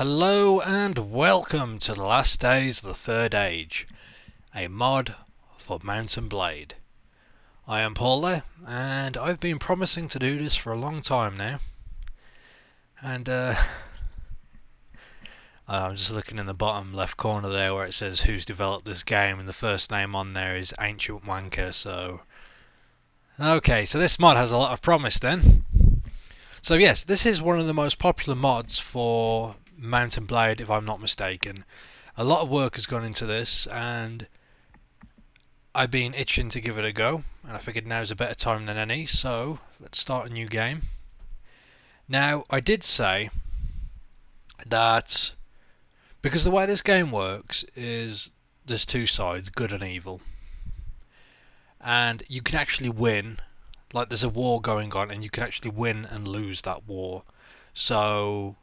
Hello and welcome to the last days of the Third Age, a mod for Mount and Blade. I am Pauleh, and I've been promising to do this for a long time now. And I'm just looking in the bottom left corner there where it says who's developed this game, and the first name on there is Ancient Wanker. So, okay, so this mod has a lot of promise then. So yes, this is one of the most popular mods for Mount and Blade, if I'm not mistaken. A lot of work has gone into this, and I've been itching to give it a go, and I figured now's a better time than any, so let's start a new game. Now, I did say that because the way this game works is there's two sides, good and evil, and you can actually win. Like, there's a war going on, and you can actually win and lose that war. So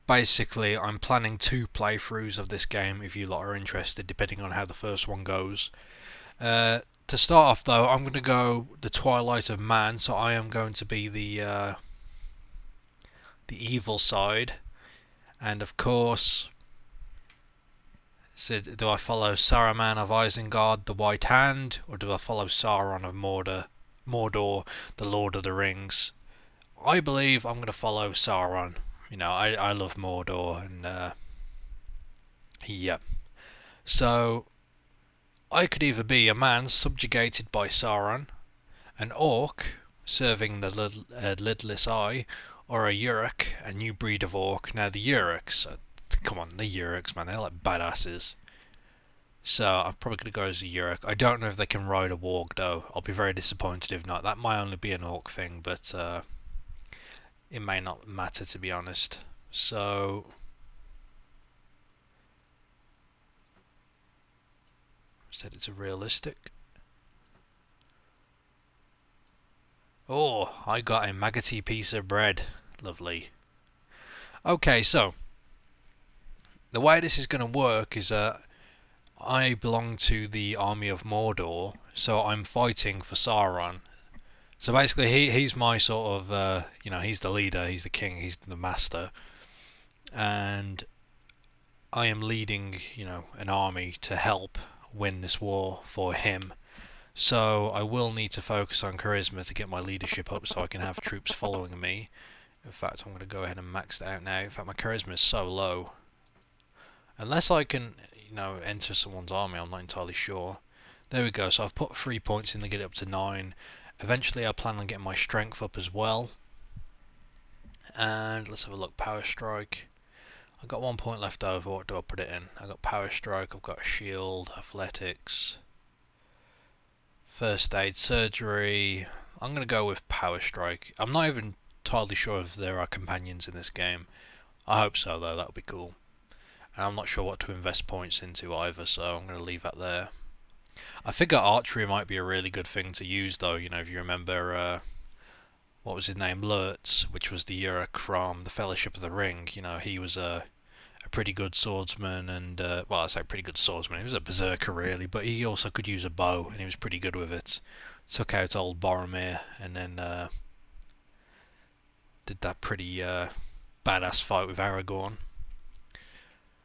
basically, I'm planning 2 playthroughs of this game if you lot are interested, depending on how the first one goes. To start off though, I'm going to go the Twilight of Man, so I am going to be the evil side. And of course, do I follow Saruman of Isengard, the White Hand, or do I follow Sauron of Mordor, the Lord of the Rings? I believe I'm going to follow Sauron. You know, I love Mordor, and yeah. So I could either be a man subjugated by Sauron, an orc serving the lidless eye, or a Uruk, a new breed of orc. Now the Uruks, come on, the Uruks, man, they're like badasses. So I'm probably going to go as a Uruk. I don't know if they can ride a warg though. I'll be very disappointed if not. That might only be an orc thing, but it may not matter, to be honest. So said it's a realistic. Oh, I got a maggoty piece of bread. Lovely. Okay, so the way this is going to work is I belong to the army of Mordor, so I'm fighting for Sauron. So basically, he's my sort of, he's the leader, he's the king, he's the master, and I am leading, an army to help win this war for him. So I will need to focus on charisma to get my leadership up, so I can have troops following me. In fact, I'm going to go ahead and max that out now. In fact, my charisma is so low. Unless I can, enter someone's army, I'm not entirely sure. There we go. So I've put 3 points in to get it up to 9. Eventually, I plan on getting my strength up as well. And let's have a look. Power strike. I've got 1 point left over. What do I put it in? I've got power strike. I've got shield, athletics, first aid, surgery. I'm going to go with power strike. I'm not even entirely sure if there are companions in this game. I hope so though. That would be cool. And I'm not sure what to invest points into either, so I'm going to leave that there. I figure archery might be a really good thing to use though, if you remember, what was his name, Lurtz, which was the Uruk from the Fellowship of the Ring. He was a pretty good swordsman, and, well, I say pretty good swordsman, he was a berserker really, but he also could use a bow, and he was pretty good with it. Took out old Boromir, and then did that pretty badass fight with Aragorn.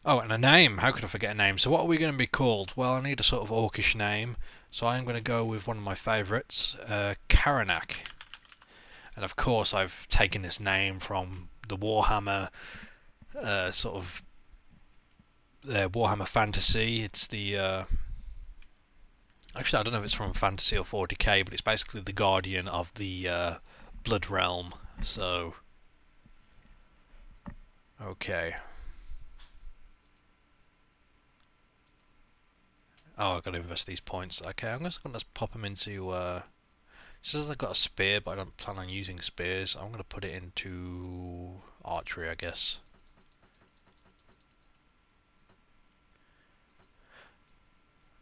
Oh, and a name. How could I forget a name? So what are we going to be called? Well, I need a sort of orcish name. So I'm going to go with one of my favourites, Karanak. And of course I've taken this name from the Warhammer Warhammer Fantasy. It's the... actually, I don't know if it's from Fantasy or 40k, but it's basically the guardian of the Blood Realm. So... okay. Oh, I've got to invest these points. Okay, I'm just going to pop them into... it says I've got a spear, but I don't plan on using spears. I'm going to put it into archery, I guess.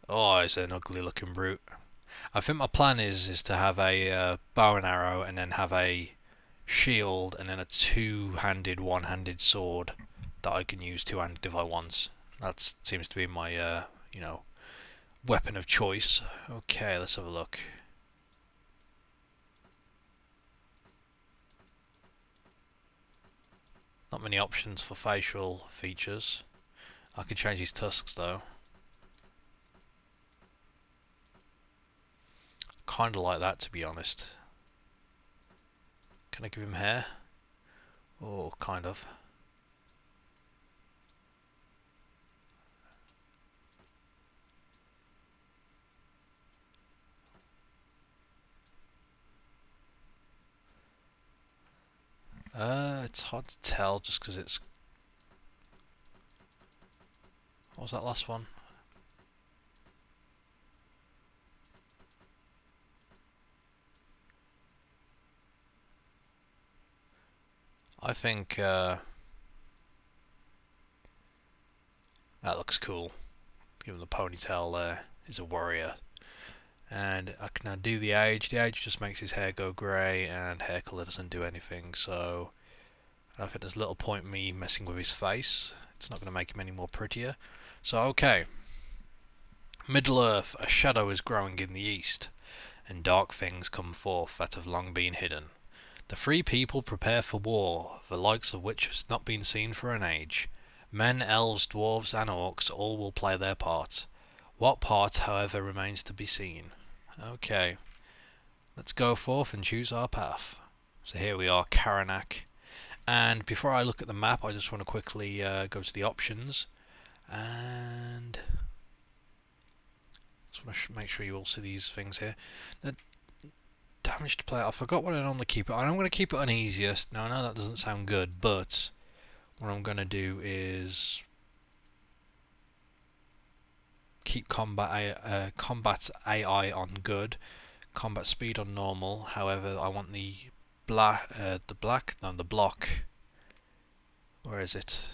Oh, it's an ugly looking brute. I think my plan is to have a bow and arrow, and then have a shield, and then a two-handed, one-handed sword that I can use two-handed if I want. That seems to be my, weapon of choice. Okay, let's have a look. Not many options for facial features. I can change his tusks though. Kinda like that, to be honest. Can I give him hair? Oh, kind of. It's hard to tell just because it's... What was that last one? I think that looks cool. Give him the ponytail there. He's a warrior. And I can now do the age. The age just makes his hair go grey, and hair colour doesn't do anything, so I think there's little point me messing with his face. It's not going to make him any more prettier. So okay. Middle Earth, a shadow is growing in the east, and dark things come forth that have long been hidden. The free people prepare for war, the likes of which has not been seen for an age. Men, elves, dwarves, and orcs all will play their part. What part, however, remains to be seen. Okay, let's go forth and choose our path. So here we are, Karanak. And before I look at the map, I just want to quickly go to the options. And just want to make sure you all see these things here. The damage to play, I forgot what I normally keep it on. I'm going to keep it on easiest. Now I know that doesn't sound good, but what I'm going to do is keep combat AI on good, combat speed on normal. However, I want the block. Where is it?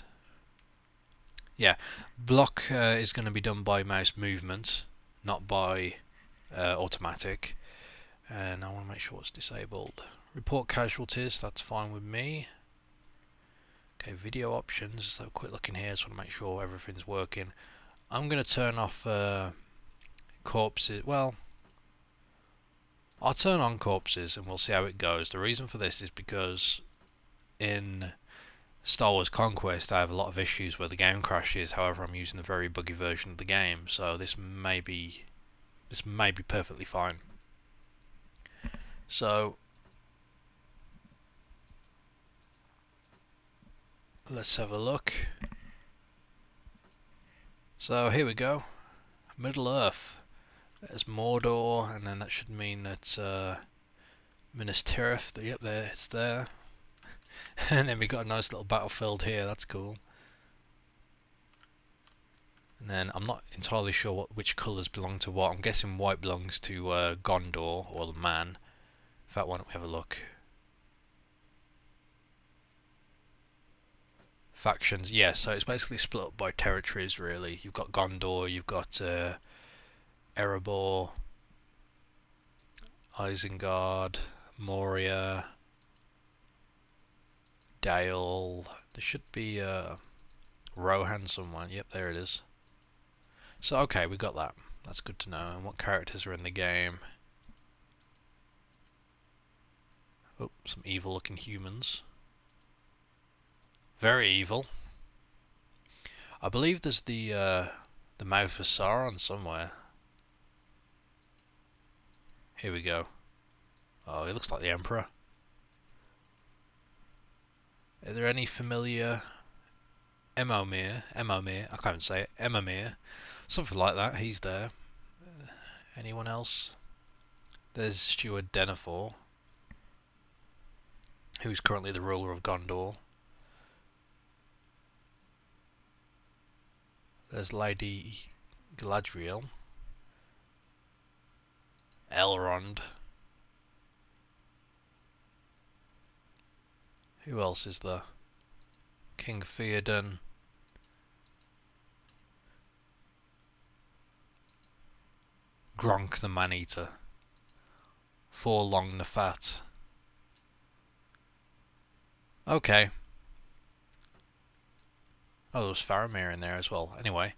Yeah, block is going to be done by mouse movement, not by automatic. And I want to make sure it's disabled. Report casualties, that's fine with me. Okay, video options. So quick look in here, just want to make sure everything's working. I'm going to turn off corpses. Well, I'll turn on corpses and we'll see how it goes. The reason for this is because in Star Wars Conquest I have a lot of issues where the game crashes. However, I'm using a very buggy version of the game, so this may be perfectly fine. So let's have a look. So here we go. Middle Earth. There's Mordor, and then that should mean that Minas Tirith. Yep, there it's there. And then we got a nice little battlefield here. That's cool. And then I'm not entirely sure which colours belong to what. I'm guessing white belongs to Gondor, or the man. In fact, why don't we have a look? Factions, yeah, so it's basically split up by territories, really. You've got Gondor, you've got Erebor, Isengard, Moria, Dale. There should be Rohan somewhere. Yep, there it is. So okay, we got that. That's good to know. And what characters are in the game? Oh, some evil looking humans. Very evil. I believe there's the mouth of Sauron somewhere. Here we go. Oh, he looks like the Emperor. Are there any familiar Emomir? I can't even say it. Emomir. Something like that. He's there. Anyone else? There's Steward Denethor, who's currently the ruler of Gondor. There's Lady Galadriel. Elrond. Who else is there? King Theoden. Gronk the Man-Eater. Forlong the Fat. Okay. Oh, there was Faramir in there as well. Anyway,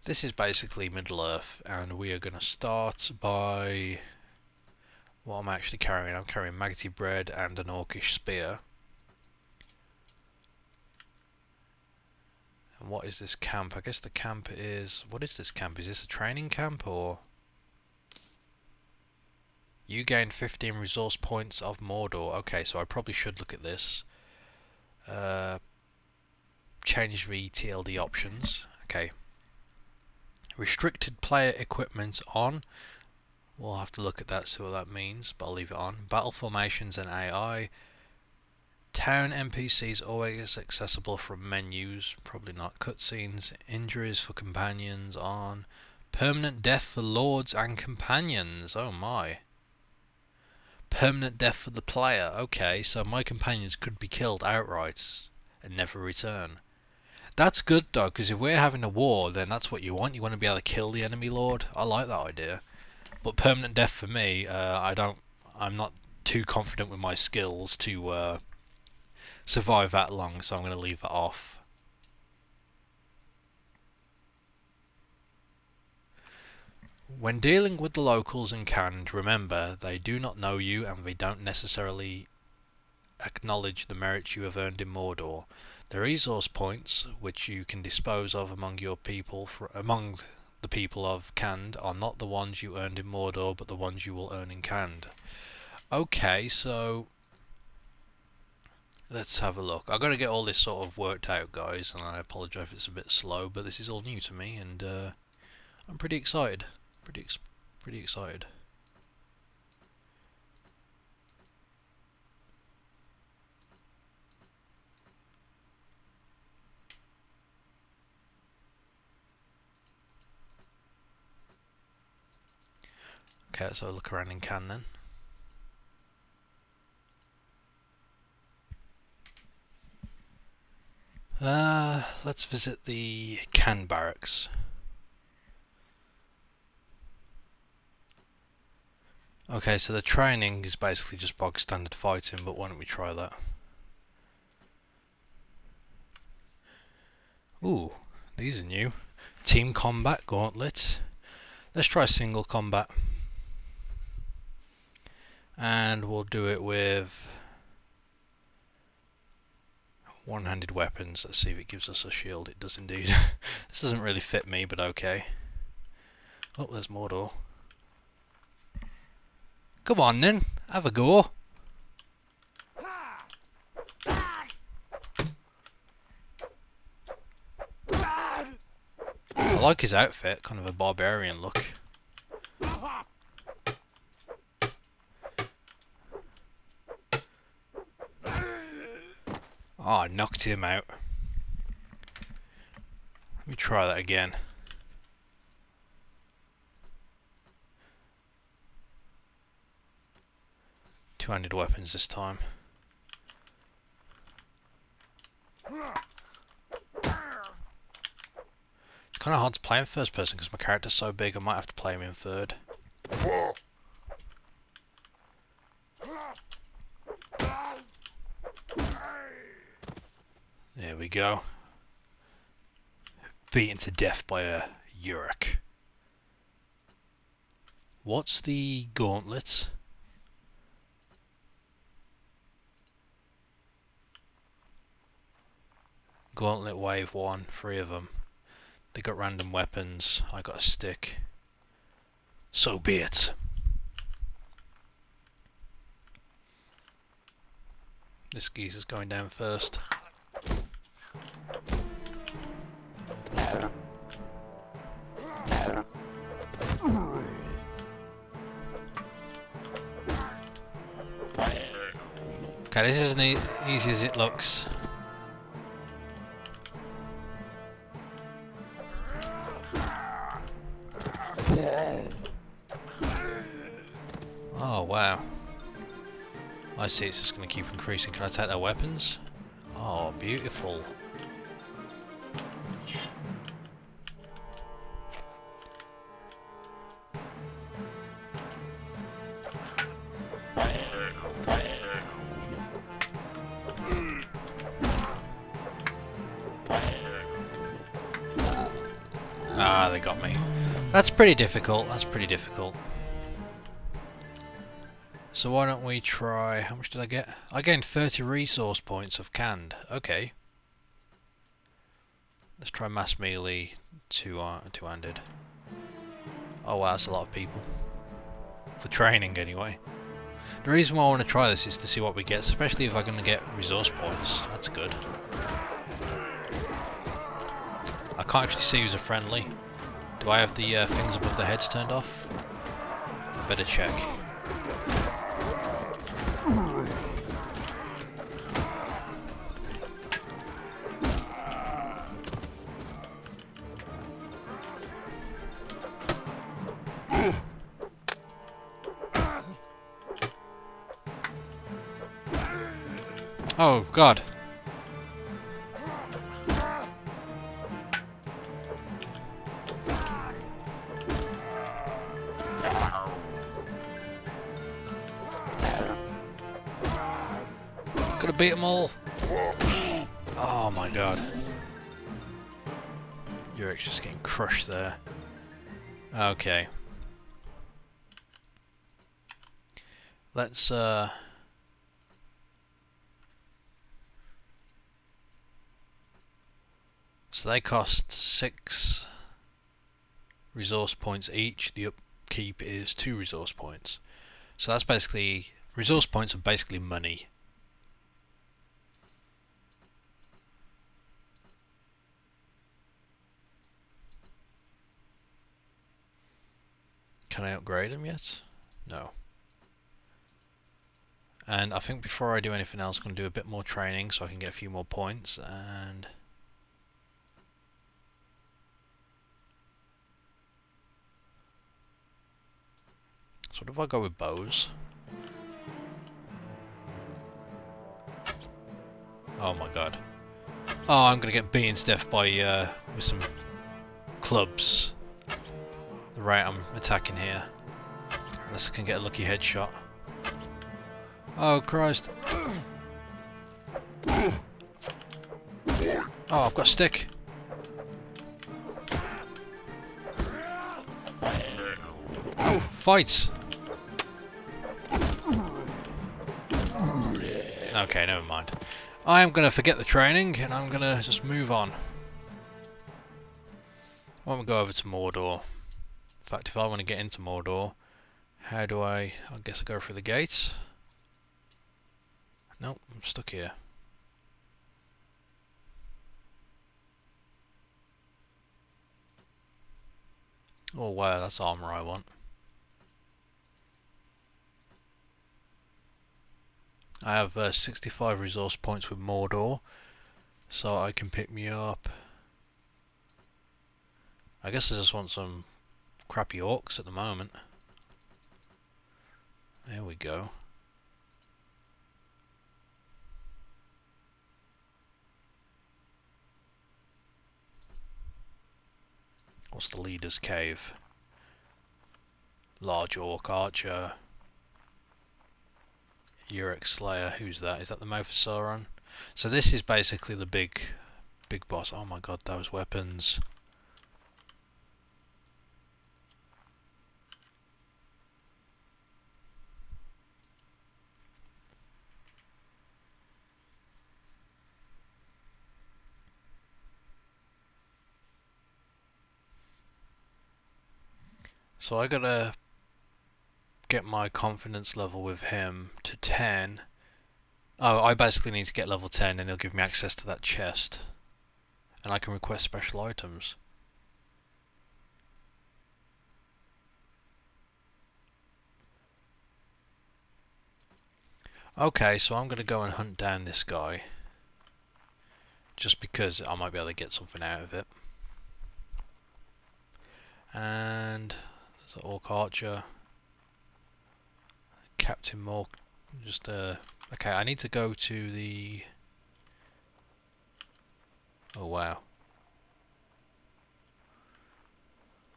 this is basically Middle Earth, and we are going to start by what I'm actually carrying. I'm carrying maggoty bread and an orcish spear. And what is this camp? I guess the camp is... What is this camp? Is this a training camp or... You gain 15 resource points of Mordor. Okay, so I probably should look at this. Change the TLD options. Okay. Restricted player equipment on. We'll have to look at that, see what that means, but I'll leave it on. Battle formations and AI. Town NPCs always accessible from menus. Probably not. Cutscenes. Injuries for companions on. Permanent death for lords and companions. Oh my. Permanent death for the player. Okay, so my companions could be killed outright and never return. That's good though, because if we're having a war, then that's what you want. You want to be able to kill the enemy lord. I like that idea. But permanent death for me, I'm not too confident with my skills to survive that long, so I'm going to leave that off. When dealing with the locals in Khand, remember they do not know you and they don't necessarily acknowledge the merits you have earned in Mordor. The resource points which you can dispose of among your people among the people of Khand are not the ones you earned in Mordor, but the ones you will earn in Khand. Okay, so let's have a look. I've got to get all this sort of worked out, guys, and I apologise if it's a bit slow, but this is all new to me, and I'm pretty excited. Pretty excited. Okay, let's have a look around in Cannes then. Let's visit the Cannes barracks. Okay, so the training is basically just bog standard fighting, but why don't we try that? Ooh, these are new. Team combat gauntlet. Let's try single combat. And we'll do it with one-handed weapons. Let's see if it gives us a shield. It does indeed. This doesn't really fit me, but okay. Oh, there's Mordor. Come on then, have a go. I like his outfit, kind of a barbarian look. Oh, I knocked him out. Let me try that again. Two-handed weapons this time. It's kind of hard to play in first person because my character's so big. I might have to play him in third. There we go. Beaten to death by a Yurk. What's the gauntlet? Gauntlet wave 1, 3 of them. They got random weapons. I got a stick. So be it. This geezer's going down first. Okay, this isn't easy as it looks. Oh wow. I see, it's just going to keep increasing. Can I take their weapons? Oh, beautiful. Ah, they got me. That's pretty difficult. That's pretty difficult. So why don't we try... How much did I get? I gained 30 resource points of canned. Okay. Let's try mass melee two-handed. Oh wow, that's a lot of people. For training anyway. The reason why I want to try this is to see what we get, especially if I'm going to get resource points. That's good. I can't actually see who's a friendly. Do I have the things above the heads turned off? Better check. Oh god. Gotta beat them all. Oh my god. Yurik's just getting crushed there. Okay. Let's so they cost 6 resource points each. The upkeep is 2 resource points. So that's basically, resource points are basically money. Can I upgrade them yet? No. And I think before I do anything else, I'm going to do a bit more training so I can get a few more points. And so what if I go with bows? Oh my god. Oh, I'm going to get beaten to death by with some clubs. The rate I'm attacking here. Unless I can get a lucky headshot. Oh Christ. Oh, I've got a stick. Oh, fight! Okay, never mind. I am going to forget the training and I'm going to just move on. I want to go over to Mordor. In fact, if I want to get into Mordor, how do I guess I go through the gates. Nope, I'm stuck here. Oh wow, that's armor I want. I have 65 resource points with Mordor, so I can pick me up. I guess I just want some crappy orcs at the moment. There we go. What's the leader's cave? Large orc archer. Yurik Slayer, who's that? Is that the mouth of Sauron? So this is basically the big boss. Oh my god, those weapons. So I gotta get my confidence level with him to 10. Oh, I basically need to get level 10 and he'll give me access to that chest. And I can request special items. Okay, so I'm gonna go and hunt down this guy. Just because I might be able to get something out of it. And there's an orc archer. Captain Mork. Just okay, I need to go to the... Oh wow.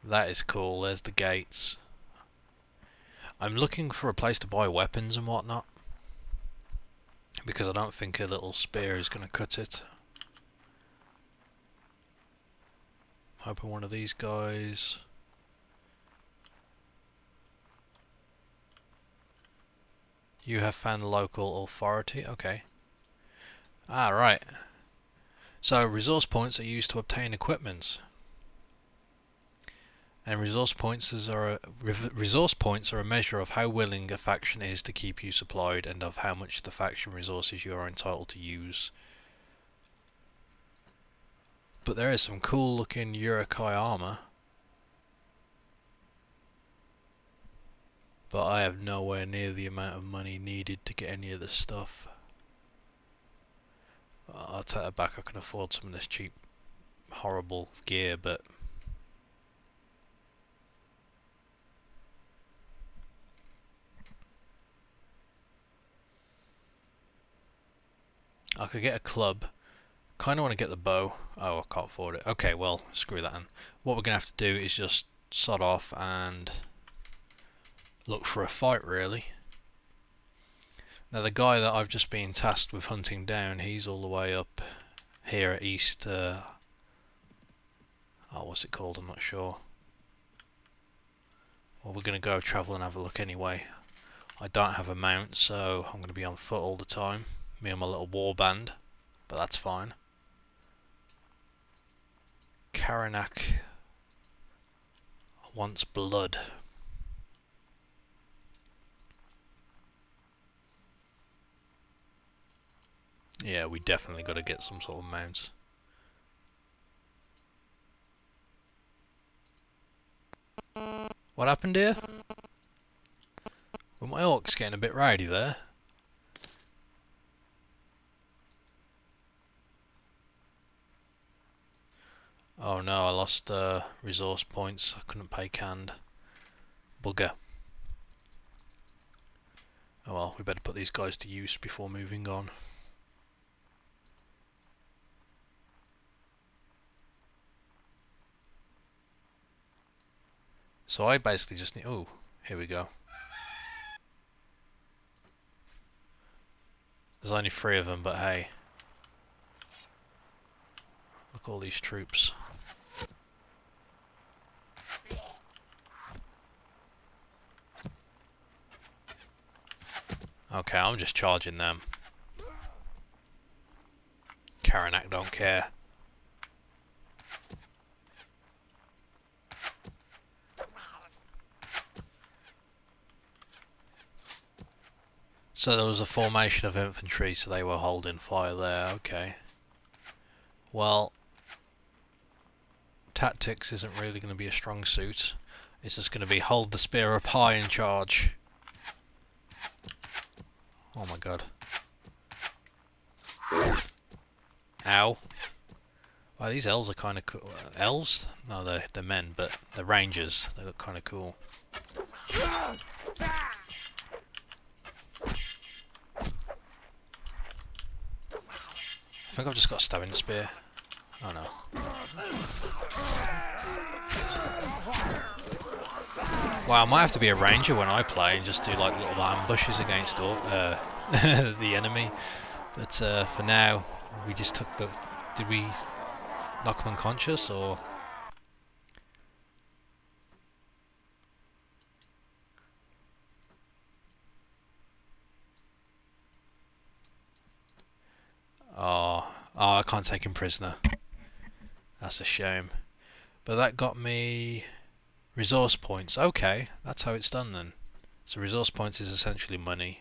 That is cool, there's the gates. I'm looking for a place to buy weapons and whatnot. Because I don't think a little spear is going to cut it. Hoping one of these guys... You have found the local authority, okay. Ah, right. So resource points are used to obtain equipment. And resource points are a measure of how willing a faction is to keep you supplied and of how much the faction resources you are entitled to use. But there is some cool looking Urukai armor. But I have nowhere near the amount of money needed to get any of this stuff. I'll take that back, I can afford some of this cheap, horrible gear, but... I could get a club. Kind of want to get the bow. Oh, I can't afford it. Okay, well, screw that then. What we're going to have to do is just sod off and look for a fight, really. Now, the guy that I've just been tasked with hunting down, he's all the way up here at East... oh, what's it called? I'm not sure. Well, we're going to go travel and have a look anyway. I don't have a mount, so I'm going to be on foot all the time. Me and my little war band, but that's fine. Karanak wants blood. Yeah, we definitely got to get some sort of mounts. What happened here? Well, my orc's getting a bit rowdy there. Oh no, I lost resource points. I couldn't pay canned. Bugger. Oh well, we better put these guys to use before moving on. So I basically just need... Oh, here we go. There's only 3 of them, but hey. Look at all these troops. Okay, I'm just charging them. Karanak don't care. So there was a formation of infantry, so they were holding fire there, okay. Well, tactics isn't really going to be a strong suit. It's just going to be hold the spear up high and charge. Oh my god. Ow. Wow, these elves are kind of cool. Elves? No, they're men, but they're rangers. They look kind of cool. I think I've just got a stabbing spear. Oh no. Wow, I might have to be a ranger when I play and just do like little ambushes against the enemy. But for now, we just took the... Did we knock them unconscious or... Oh, I can't take him prisoner. That's a shame. But that got me resource points. Okay, that's how it's done then. So resource points is essentially money.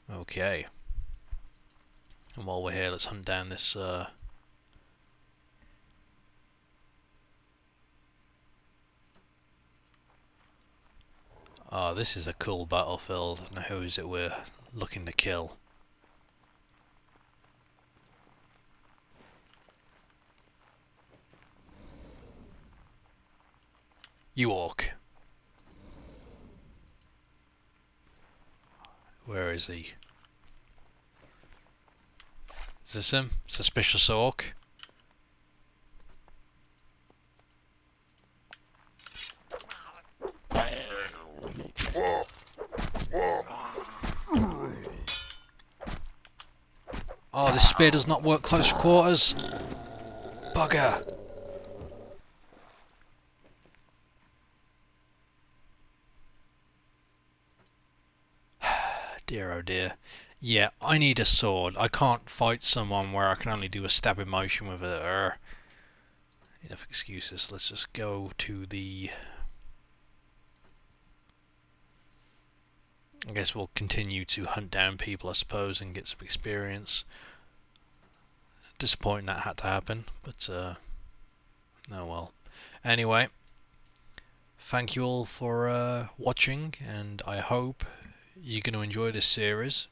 Okay. And while we're here, let's hunt down this... Oh, this is a cool battlefield. Now who is it we're looking to kill? You orc. Where is he? Is this him? Suspicious orc? Oh, this spear does not work close quarters. Bugger. Dear oh dear. Yeah, I need a sword. I can't fight someone where I can only do a stabbing motion with a... Enough excuses. Let's just go to the... I guess we'll continue to hunt down people, I suppose, and get some experience. Disappointing that had to happen, but oh well. Anyway, thank you all for watching, and I hope you're going to enjoy this series.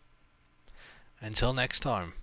Until next time.